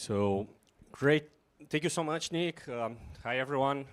So great. Thank you so much, Nick. Hi, everyone.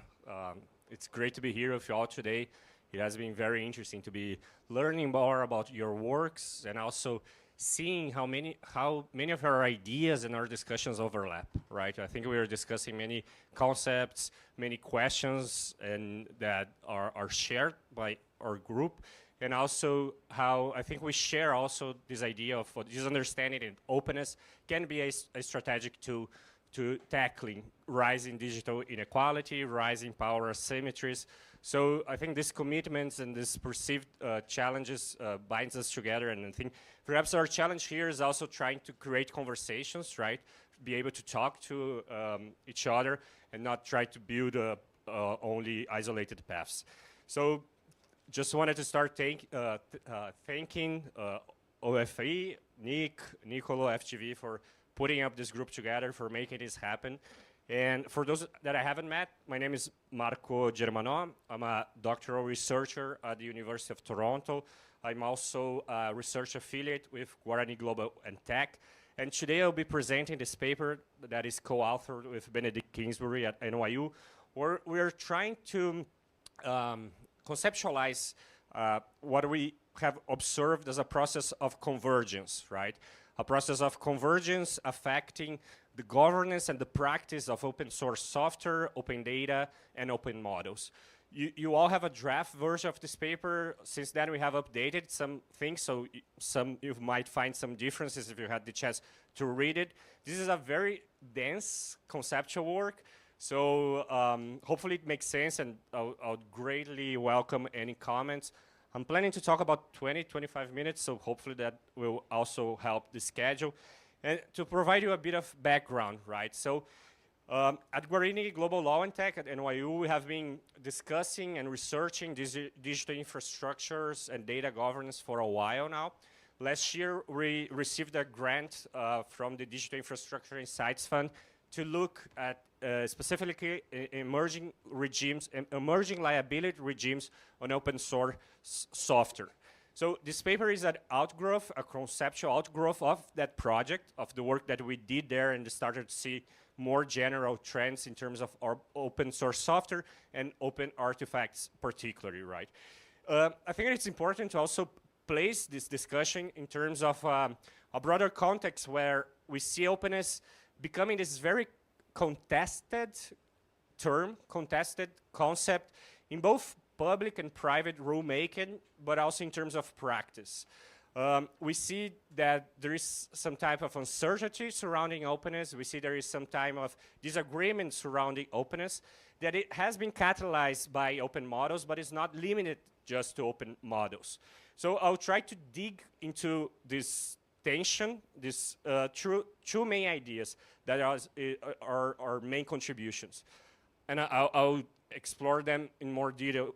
It's great to be here with you all today. It has been very interesting to be learning more about your works and also seeing how many of our ideas and our discussions overlap, right? I think we are discussing many concepts, many questions, and that are shared by our group, and also how I think we share also this idea of what this understanding and openness can be a strategic tool to tackling rising digital inequality, rising power asymmetries. So I think these commitments and these perceived challenges binds us together, and I think perhaps our challenge here is also trying to create conversations, right? Be able to talk to each other and not try to build only isolated paths. So just wanted to start thanking OFE, Nick, Nicolo, FGV for putting up this group together, for making this happen. And for those that I haven't met, my name is Marco Germano. I'm a doctoral researcher at the University of Toronto. I'm also a research affiliate with Guarani Global and Tech. And today I'll be presenting this paper that is co-authored with Benedict Kingsbury at NYU, where we're trying to conceptualize what we have observed as a process of convergence, right? A process of convergence affecting the governance and the practice of open source software, open data, and open models. You all have a draft version of this paper. Since then, we have updated some things, so you might find some differences if you had the chance to read it. This is a very dense conceptual work, so hopefully it makes sense, and I'll greatly welcome any comments. I'm planning to talk about 20-25 minutes, so hopefully that will also help the schedule. And to provide you a bit of background, right? So at Guarani Global Law and Tech at NYU, we have been discussing and researching digital infrastructures and data governance for a while now. Last year, we received a grant from the Digital Infrastructure Insights Fund to look at specifically emerging regimes, emerging liability regimes on open source software. So this paper is an outgrowth, a conceptual outgrowth of that project, of the work that we did there, and started to see more general trends in terms of our open source software and open artifacts particularly, right? I think it's important to also place this discussion in terms of a broader context where we see openness becoming this very contested term, contested concept in both public and private rulemaking, but also in terms of practice. We see that there is some type of uncertainty surrounding openness. We see there is some type of disagreement surrounding openness, that it has been catalyzed by open models, but it's not limited just to open models. So I'll try to dig into this tension, these two main ideas that are our main contributions. And I'll explore them in more detail.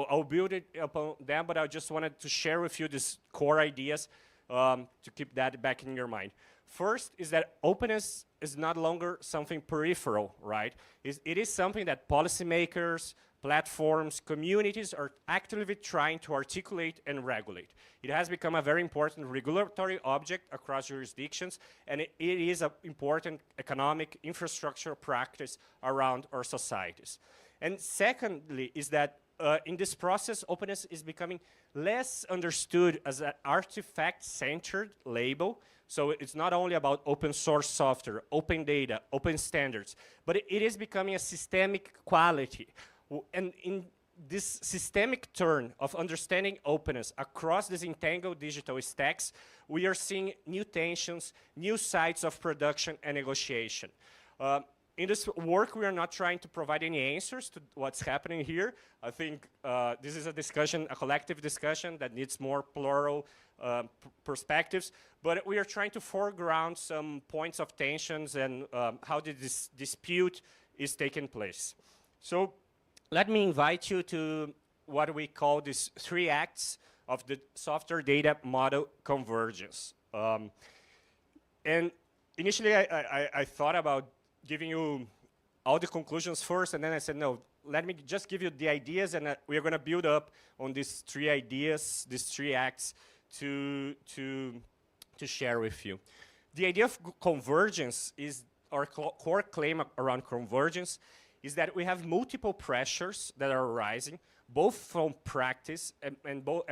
I'll build it upon them, but I just wanted to share with you these core ideas to keep that back in your mind. First is that openness is not longer something peripheral, right? It is something that policymakers, platforms, communities are actively trying to articulate and regulate. It has become a very important regulatory object across jurisdictions, and it is an important economic infrastructure practice around our societies. And secondly is that in this process, openness is becoming less understood as an artifact-centered label. So it's not only about open source software, open data, open standards, but it is becoming a systemic quality. And in this systemic turn of understanding openness across these entangled digital stacks, we are seeing new tensions, new sites of production and negotiation. In this work, we are not trying to provide any answers to what's happening here. I think this is a discussion, a collective discussion that needs more plural perspectives, but we are trying to foreground some points of tensions and how this dispute is taking place. So let me invite you to what we call these 3 acts of the software data model convergence. And initially, I thought about giving you all the conclusions first, and then I said, no, let me just give you the ideas, and we're going to build up on these 3 ideas, these 3 acts to share with you. The idea of convergence is our core claim around convergence is that we have multiple pressures that are arising, both from practice and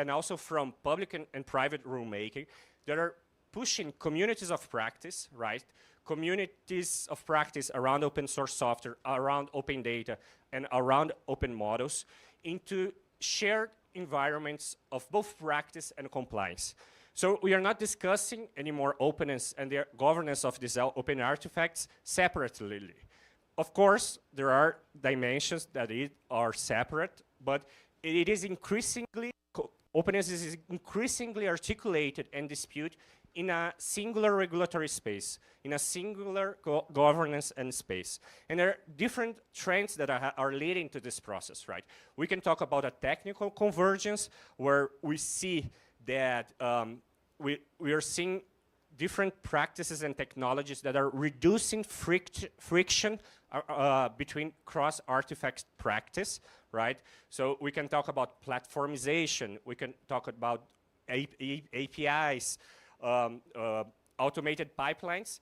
also from public and private rulemaking, that are pushing communities of practice, right? Communities of practice around open source software, around open data, and around open models into shared environments of both practice and compliance. So we are not discussing anymore openness and the governance of these open artifacts separately. Of course, there are dimensions that are separate, but it is increasingly, openness is increasingly articulated and disputed in a singular regulatory space, in a singular governance and space. And there are different trends that are leading to this process, right? We can talk about a technical convergence where we see that we are seeing different practices and technologies that are reducing friction between cross-artifact practice, right? So we can talk about platformization, we can talk about APIs, automated pipelines,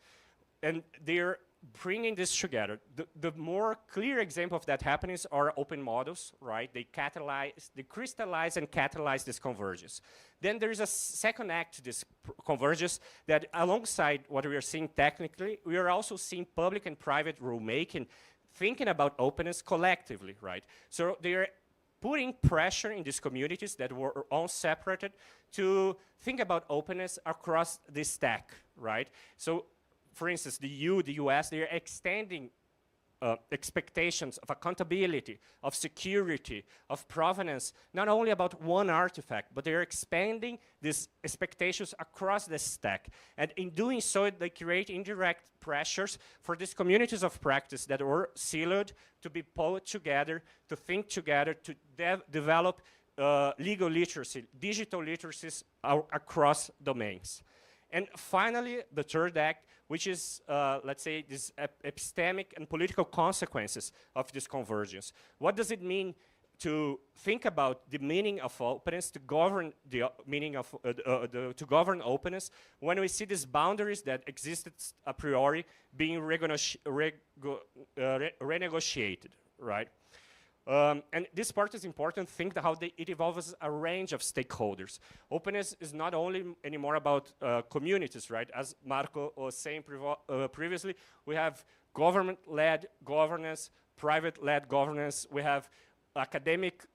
and they're bringing this together. The more clear example of that happening are open models, right? They crystallize and catalyze this convergence. Then there is a second act to this convergence that alongside what we are seeing technically, we are also seeing public and private rulemaking thinking about openness collectively, right? So they are putting pressure in these communities that were all separated to think about openness across the stack, right? So for instance, the US, they are extending expectations of accountability, of security, of provenance, not only about one artifact, but they're expanding these expectations across the stack. And in doing so, they create indirect pressures for these communities of practice that were siloed to be pulled together, to think together, to develop legal literacy, digital literacies across domains. And finally, the third act, which is, let's say, these epistemic and political consequences of this convergence. What does it mean to think about the meaning of openness, to govern the meaning of, to govern openness, when we see these boundaries that existed a priori being renegotiated, right? And this part is important. Think how it involves a range of stakeholders. Openness is not only anymore about communities, right? As Marco was saying previously, we have government-led governance, private-led governance. We have academic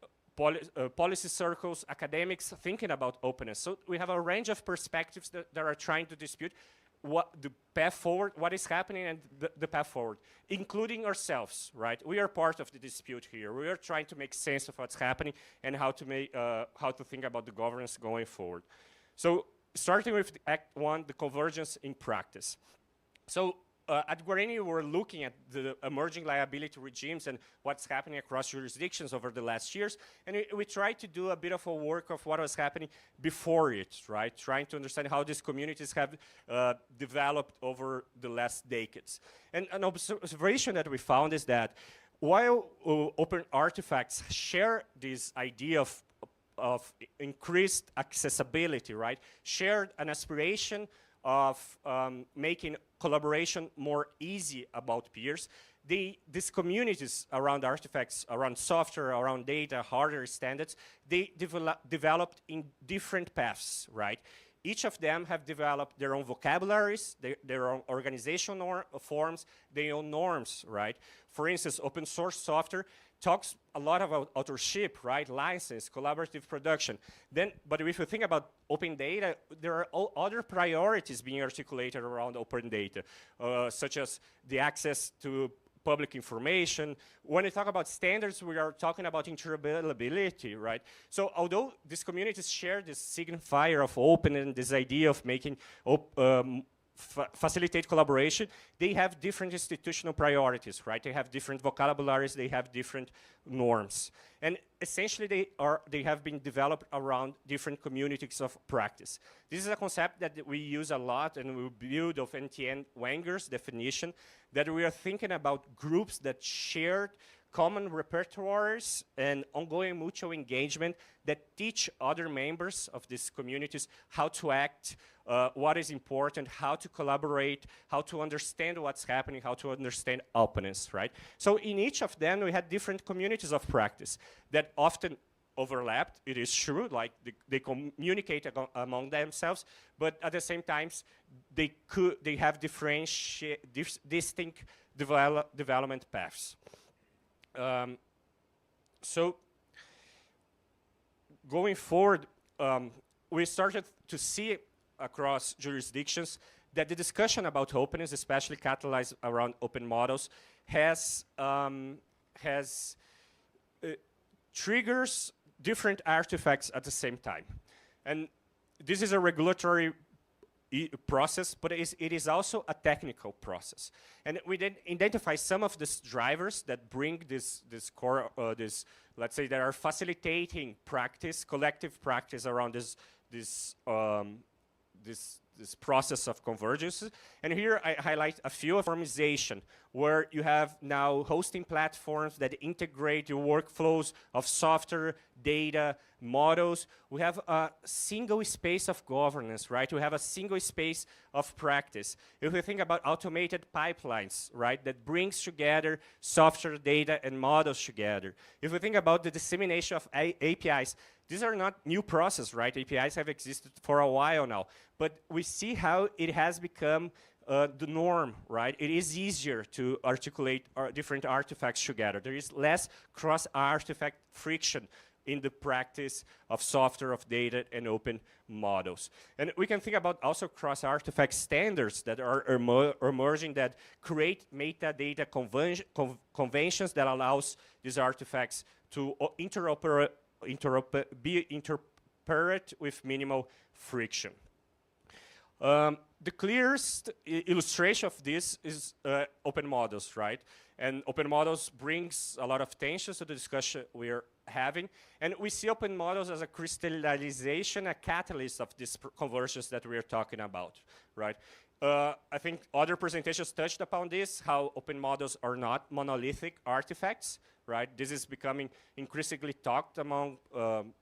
policy circles, academics thinking about openness. So we have a range of perspectives that are trying to dispute what the path forward, what is happening, and the path forward, including ourselves, right? We are part of the dispute here. We are trying to make sense of what's happening and how to think about the governance going forward. So starting with Act 1, the convergence in practice. So at Guarini, we're looking at the emerging liability regimes and what's happening across jurisdictions over the last years. And we tried to do a bit of a work of what was happening before it, right? Trying to understand how these communities have developed over the last decades. And an observation that we found is that while open artifacts share this idea of increased accessibility, right? Shared an aspiration of making collaboration more easy about peers. These communities around artifacts, around software, around data, hardware standards, they developed in different paths, right? Each of them have developed their own vocabularies, their own organizational forms, their own norms, right? For instance, open source software talks a lot about authorship, right? License, collaborative production. But if you think about open data, there are other priorities being articulated around open data, such as the access to public information. When we talk about standards, we are talking about interrelated, right? So although these communities share this signifier of open and this idea of making facilitate collaboration, they have different institutional priorities, right? They have different vocabularies, they have different norms. And essentially they have been developed around different communities of practice. This is a concept that we use a lot and we build of NTN Wenger's definition, that we are thinking about groups that shared common repertoires and ongoing mutual engagement that teach other members of these communities how to act, what is important, how to collaborate, how to understand what's happening, how to understand openness, right? So in each of them, we had different communities of practice that often overlapped, it is true, like they communicate among themselves, but at the same time, they have distinct development paths. So going forward, we started to see across jurisdictions that the discussion about openness, especially catalyzed around open models, triggers different artifacts at the same time. And this is a regulatory process, but it is also a technical process. And we then identify some of these drivers that bring this core, let's say, that are facilitating practice, collective practice around this process of convergence. And here I highlight a few of formization, where you have now hosting platforms that integrate your workflows of software, data, models. We have a single space of governance, right? We have a single space of practice. If we think about automated pipelines, right, that brings together software, data, and models together. If we think about the dissemination of APIs, these are not new processes, right? APIs have existed for a while now, but we see how it has become the norm, right? It is easier to articulate different artifacts together. There is less cross-artifact friction in the practice of software, of data, and open models. And we can think about also cross-artifact standards that are emerging that create metadata conventions that allows these artifacts to be interpreted with minimal friction. The clearest illustration of this is open models, right? And open models brings a lot of tensions to the discussion we're having. And we see open models as a crystallization, a catalyst of this convergence that we're talking about, right? I think other presentations touched upon this, how open models are not monolithic artifacts, right? This is becoming increasingly talked among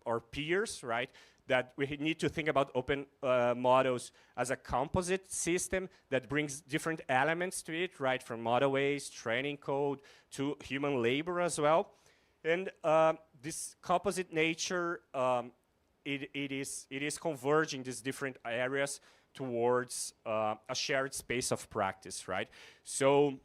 our peers, right? That we need to think about open models as a composite system that brings different elements to it, right? From modelways, training code, to human labor as well. And this composite nature, it is converging these different areas towards a shared space of practice, right? So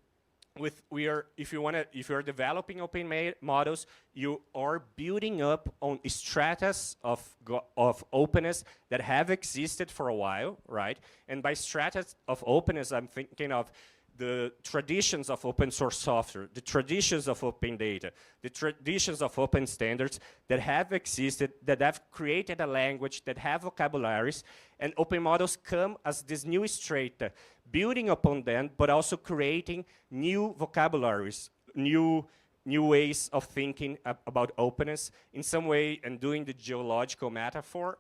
if you're developing open models, you are building up on stratas of openness that have existed for a while, right? And by stratas of openness, I'm thinking of the traditions of open source software, the traditions of open data, the traditions of open standards that have existed, that have created a language, that have vocabularies, and open models come as this new strata, building upon them, but also creating new vocabularies, new ways of thinking about openness in some way, and doing the geological metaphor,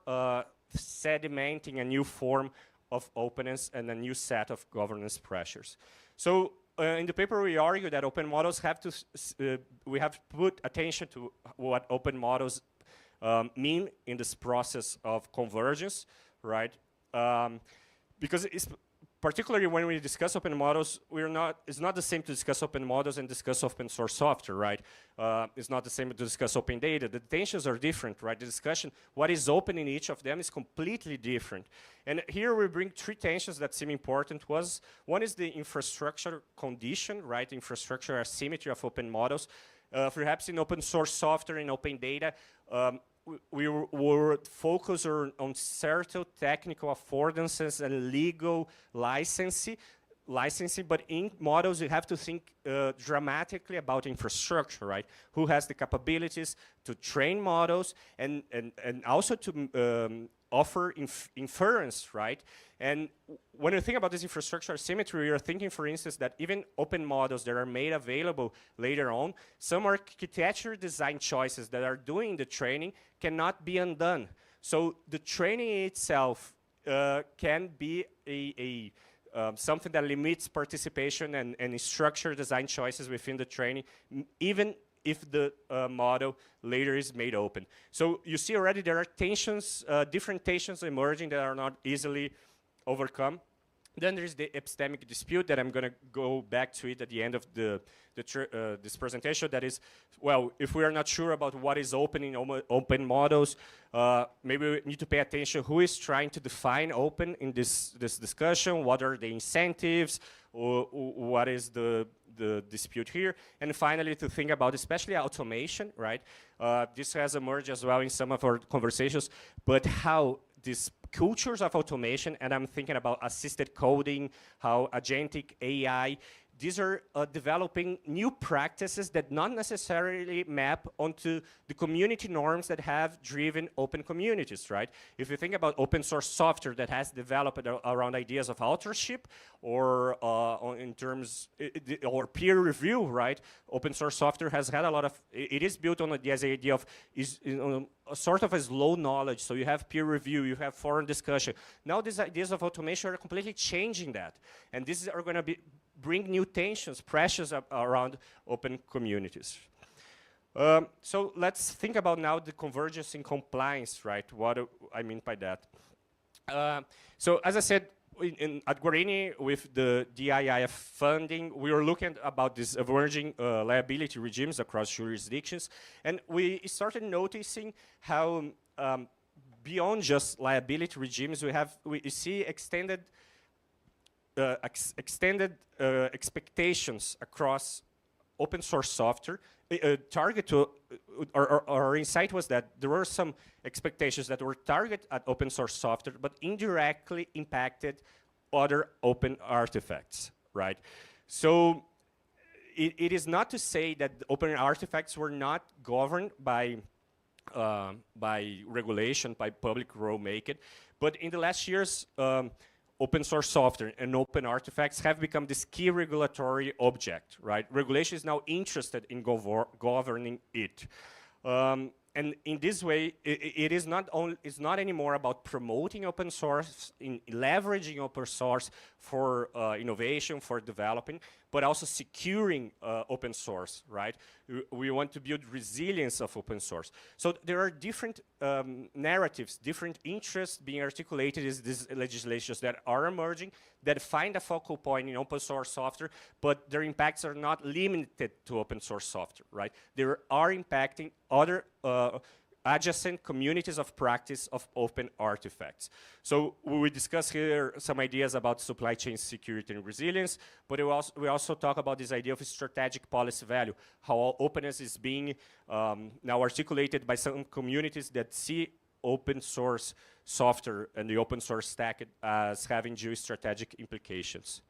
sedimenting a new form of openness and a new set of governance pressures. So in the paper, we argue that open models have to, we have to put attention to what open models mean in this process of convergence, right? Because it's, particularly when we discuss open models, it's not the same to discuss open models and discuss open source software, right? It's not the same to discuss open data. The tensions are different, right? The discussion, what is open in each of them is completely different. And here we bring three tensions that seem important. One is the infrastructure condition, right? Infrastructure asymmetry of open models. Perhaps in open source software and open data, we were focused on certain technical affordances and legal licensing, but in models you have to think dramatically about infrastructure, right? Who has the capabilities to train models and also to offer inference, right? And when you think about this infrastructure asymmetry, you're thinking, for instance, that even open models that are made available later on, some architecture design choices that are doing the training cannot be undone. So the training itself can be something that limits participation and structure design choices within the training, even if the model later is made open. So you see already there are tensions, different tensions emerging that are not easily overcome. Then there's the epistemic dispute that I'm going to go back to it at the end of this presentation. That is, well, if we are not sure about what is open in open models, maybe we need to pay attention who is trying to define open in this discussion, what are the incentives, or what is the dispute here, and finally to think about especially automation, right? This has emerged as well in some of our conversations, but how these cultures of automation, and I'm thinking about assisted coding, how agentic AI, these are developing new practices that not necessarily map onto the community norms that have driven open communities, right? If you think about open source software that has developed around ideas of authorship or in terms, or peer review, right? Open source software has had a lot of, it is built on this idea of, a sort of a slow knowledge. So you have peer review, you have forum discussion. Now these ideas of automation are completely changing that. And these are going to bring new tensions, pressures around open communities. So let's think about now the convergence in compliance, right? What do I mean by that? So as I said, at Guarini, with the DIIF funding, we were looking about these emerging liability regimes across jurisdictions, and we started noticing how beyond just liability regimes, we see extended expectations across open source software. Target to, our insight was that there were some expectations that were targeted at open source software, but indirectly impacted other open artifacts, right? So it is not to say that the open artifacts were not governed by regulation, by public rulemaking, but in the last years, open source software and open artifacts have become this key regulatory object, right? Regulation is now interested in governing it. And in this way, it is it's not anymore about promoting open source, in leveraging open source for innovation, for developing, but also securing open source, right? We want to build resilience of open source. So there are different narratives, different interests being articulated in these legislations that are emerging, that find a focal point in open source software, but their impacts are not limited to open source software, right? They are impacting other adjacent communities of practice of open artifacts. So we discuss here some ideas about supply chain security and resilience, but we also talk about this idea of strategic policy value, how openness is being now articulated by some communities that see open source software and the open source stack as having geostrategic implications.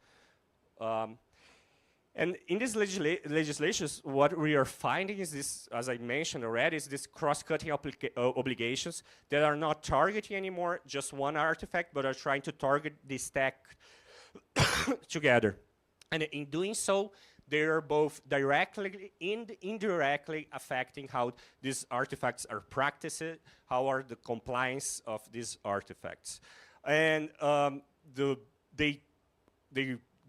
And in these legislations, what we are finding is this, as I mentioned already, is this cross-cutting obligations that are not targeting anymore just one artifact, but are trying to target the stack together. And in doing so, they are both directly and indirectly affecting how these artifacts are practiced, how are the compliance of these artifacts. And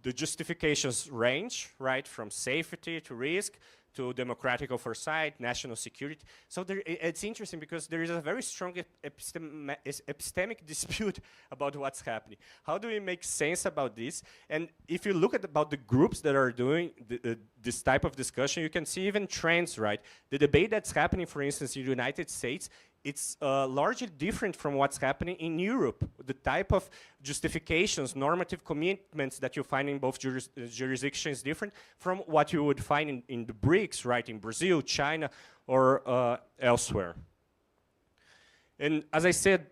the justifications range, right, from safety to risk to democratic oversight, national security. So it's interesting because there is a very strong epistemic dispute about what's happening. How do we make sense about this? And if you look at about the groups that are doing this type of discussion, you can see even trends, right? The debate that's happening, for instance, in the United States, it's largely different from what's happening in Europe. The type of justifications, normative commitments that you find in both jurisdictions is different from what you would find in the BRICS, right, in Brazil, China, or elsewhere. And as I said,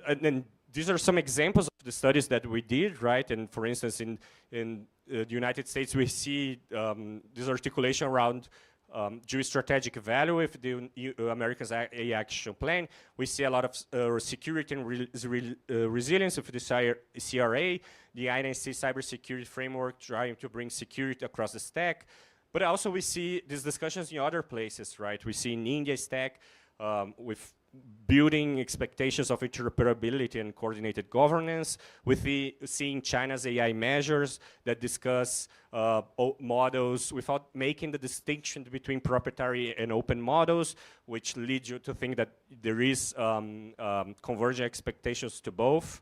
and these are some examples of the studies that we did, right? And for instance, in the United States, we see this articulation around geostrategic value with the America's AI Action Plan. We see a lot of security and resilience with the CRA, the INC cybersecurity framework trying to bring security across the stack. But also we see these discussions in other places, right? We see in India stack with building expectations of interoperability and coordinated governance, with seeing China's AI measures that discuss models without making the distinction between proprietary and open models, which leads you to think that there is convergent expectations to both.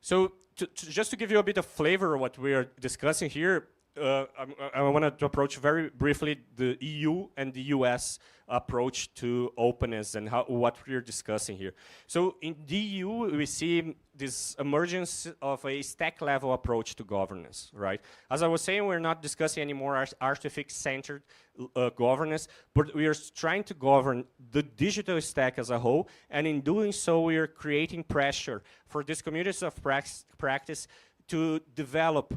So just to give you a bit of flavor of what we are discussing here, I want to approach very briefly the EU and the US approach to openness and what we're discussing here. So in the EU, we see this emergence of a stack level approach to governance, right? As I was saying, we're not discussing anymore artifact-centered governance, but we are trying to govern the digital stack as a whole, and in doing so, we are creating pressure for these communities of practice to develop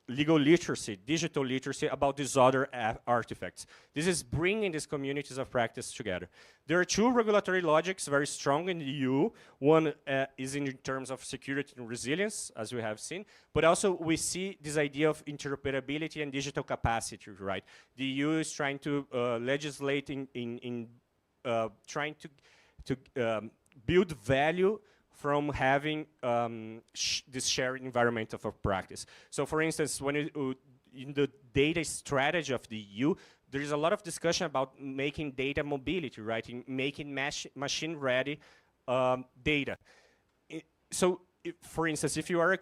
legal literacy, digital literacy about these other artifacts. This is bringing these communities of practice together. There are two regulatory logics very strong in the EU. One is in terms of security and resilience, as we have seen, but also we see this idea of interoperability and digital capacity, right? The EU is trying to legislate in trying to build value from having this shared environment of practice. So for instance, when in the data strategy of the EU, there is a lot of discussion about making data mobility, right? In making machine-ready data. So for instance, if you are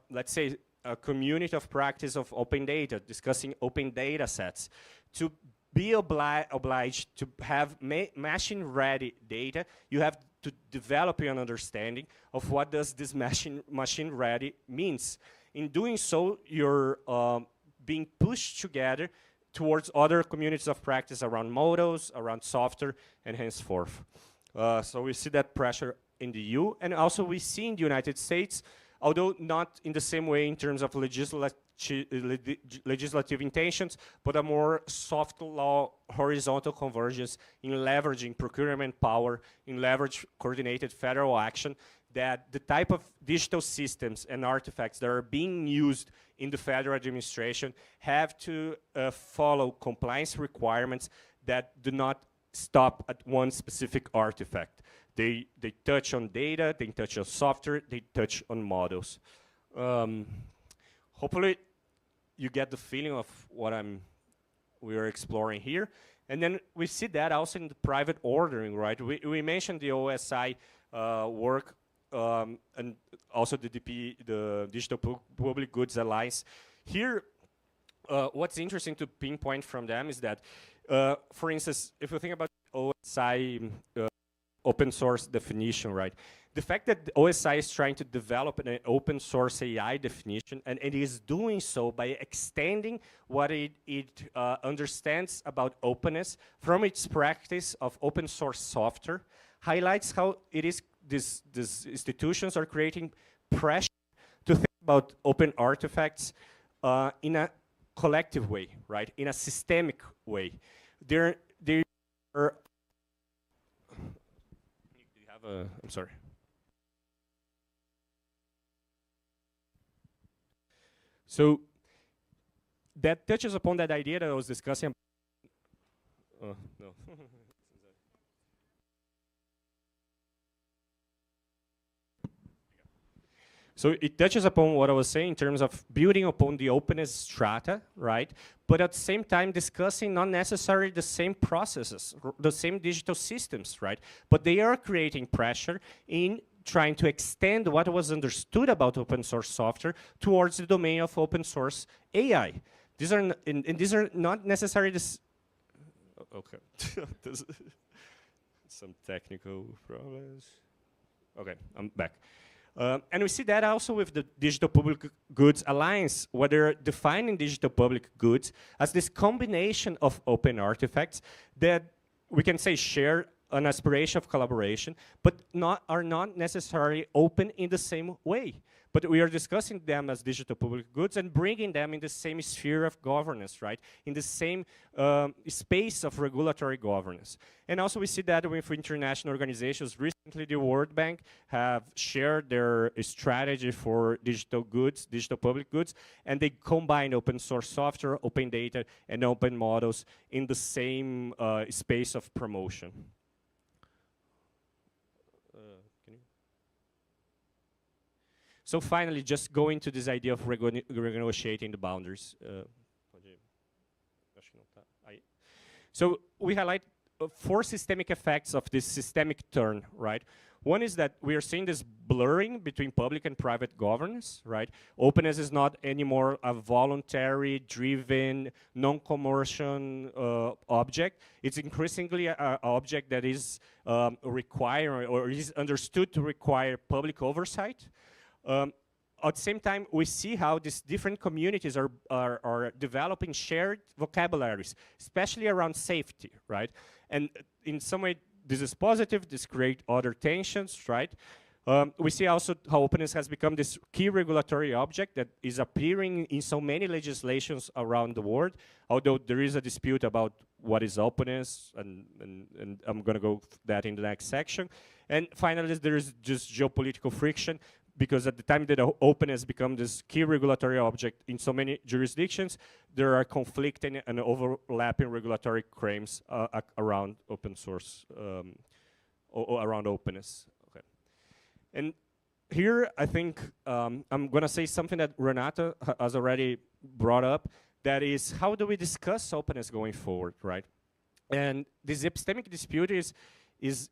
let's say a community of practice of open data, discussing open data sets, to be obliged to have machine-ready data, you have to develop an understanding of what does this machine-ready means. In doing so, you're being pushed together towards other communities of practice around models, around software, and henceforth. So we see that pressure in the EU, and also we see in the United States, although not in the same way in terms of legislative intentions, but a more soft law horizontal convergence in leveraging procurement power, in leverage coordinated federal action, that the type of digital systems and artifacts that are being used in the federal administration have to follow compliance requirements that do not stop at one specific artifact. They touch on data, they touch on software, they touch on models. Hopefully, you get the feeling of what we are exploring here. And then we see that also in the private ordering, right? We mentioned the OSI work and also the DP, the Digital Public Goods Alliance. Here, what's interesting to pinpoint from them is that, for instance, if you think about OSI open source definition, right? The fact that the OSI is trying to develop an open source AI definition, and it is doing so by extending what it understands about openness from its practice of open source software, highlights how it is these institutions are creating pressure to think about open artifacts in a collective way, right? In a systemic way. There are. I'm sorry. So that touches upon that idea that I was discussing. Oh, no. So it touches upon what I was saying in terms of building upon the openness strata, right? But at the same time discussing not necessarily the same processes, the same digital systems, right? But they are creating pressure in trying to extend what was understood about open source software towards the domain of open source AI. These are these are not necessarily this. Okay, some technical problems. Okay, I'm back. And we see that also with the Digital Public Goods Alliance, where they're defining digital public goods as this combination of open artifacts that we can say share an aspiration of collaboration, but are not necessarily open in the same way. But we are discussing them as digital public goods and bringing them in the same sphere of governance, right? In the same space of regulatory governance. And also we see that with international organizations. Recently, the World Bank have shared their strategy for digital goods, digital public goods, and they combine open source software, open data, and open models in the same space of promotion. So finally, just going to this idea of renegotiating the boundaries. So we highlight 4 systemic effects of this systemic turn, right? One is that we are seeing this blurring between public and private governance, right? Openness is not anymore a voluntary, driven, non-commercial object. It's increasingly an object that is required or is understood to require public oversight. At the same time, we see how these different communities are developing shared vocabularies, especially around safety, right? And in some way, this is positive, this creates other tensions, right? We see also how openness has become this key regulatory object that is appearing in so many legislations around the world, although there is a dispute about what is openness, and I'm gonna go that in the next section. And finally, there is just geopolitical friction, because at the time that openness become this key regulatory object in so many jurisdictions, there are conflicting and overlapping regulatory claims around open source, around openness. Okay. And here, I think I'm gonna say something that Renata has already brought up, that is, how do we discuss openness going forward, right? And this epistemic dispute is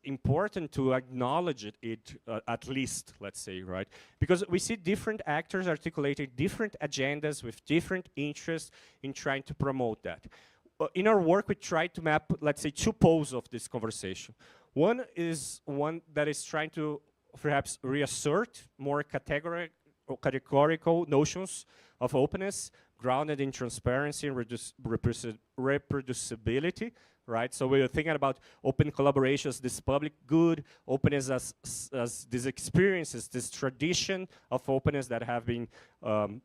important to acknowledge it at least, let's say, right? Because we see different actors articulating different agendas with different interests in trying to promote that. In our work, we try to map, let's say, 2 poles of this conversation. One is one that is trying to perhaps reassert more categorical notions of openness, grounded in transparency and reproducibility, right? So we're thinking about open collaborations, this public good, openness as these experiences, this tradition of openness that have been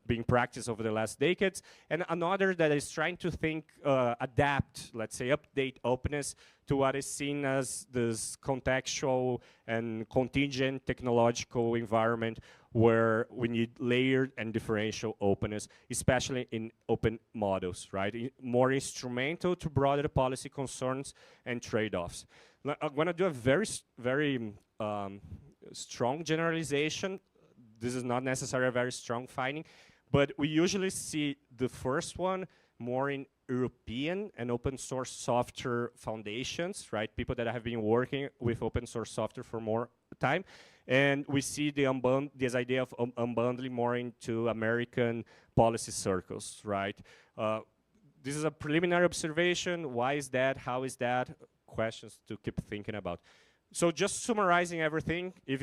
being practiced over the last decades. And another that is trying to think, adapt, let's say, update openness to what is seen as this contextual and contingent technological environment where we need layered and differential openness, especially in open models, right? More instrumental to broader policy concerns and trade-offs. I'm gonna do a very strong generalization. This is not necessarily a very strong finding, but we usually see the first one more in European and open source software foundations, right? People that have been working with open source software for more time. And we see this idea of unbundling more into American policy circles, right? This is a preliminary observation. Why is that? How is that? Questions to keep thinking about. So just summarizing everything, if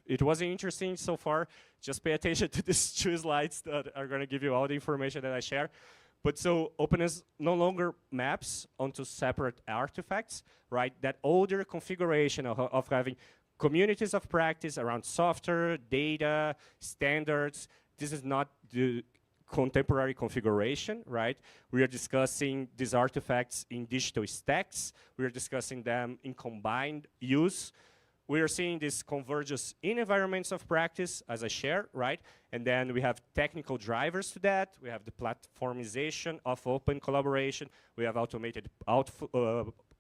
it wasn't interesting so far, just pay attention to these 2 slides that are gonna give you all the information that I share. But so openness no longer maps onto separate artifacts, right? That older configuration of having communities of practice around software, data, standards, this is not the contemporary configuration, right? We are discussing these artifacts in digital stacks. We are discussing them in combined use. We are seeing this convergence in environments of practice, as I shared, right? And then we have technical drivers to that. We have the platformization of open collaboration. We have automated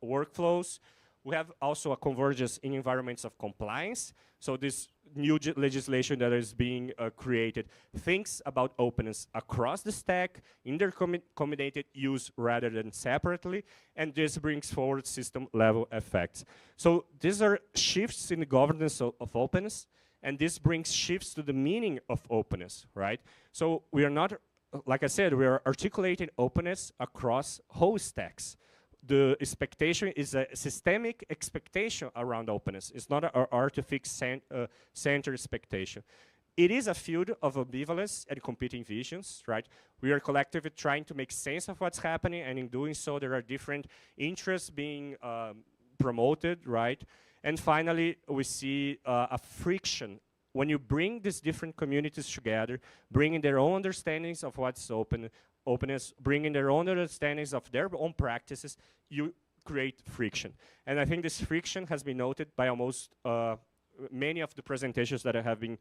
workflows. We have also a convergence in environments of compliance. So this new legislation that is being created thinks about openness across the stack, in their combinated use rather than separately, and this brings forward system-level effects. So these are shifts in the governance of openness, and this brings shifts to the meaning of openness, right? So we are not, like I said, we are articulating openness across whole stacks. The expectation is a systemic expectation around openness. It's not an artifact-centered expectation. It is a field of ambivalence and competing visions, right? We are collectively trying to make sense of what's happening, and in doing so, there are different interests being promoted, right? And finally, we see a friction. When you bring these different communities together, bringing their own understandings of what's openness, bringing their own understandings of their own practices, you create friction. And I think this friction has been noted by almost many of the presentations that have been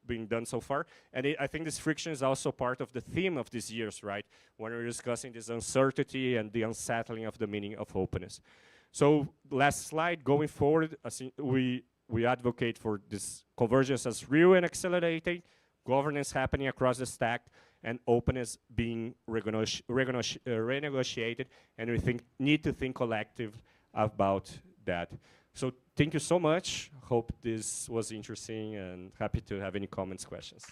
being done so far. And I think this friction is also part of the theme of these years, right? When we're discussing this uncertainty and the unsettling of the meaning of openness. So last slide, going forward, I think we we advocate for this convergence as real and accelerating, governance happening across the stack, and openness being renegotiated, and we need to think collective about that. So thank you so much. Hope this was interesting, and happy to have any comments, questions.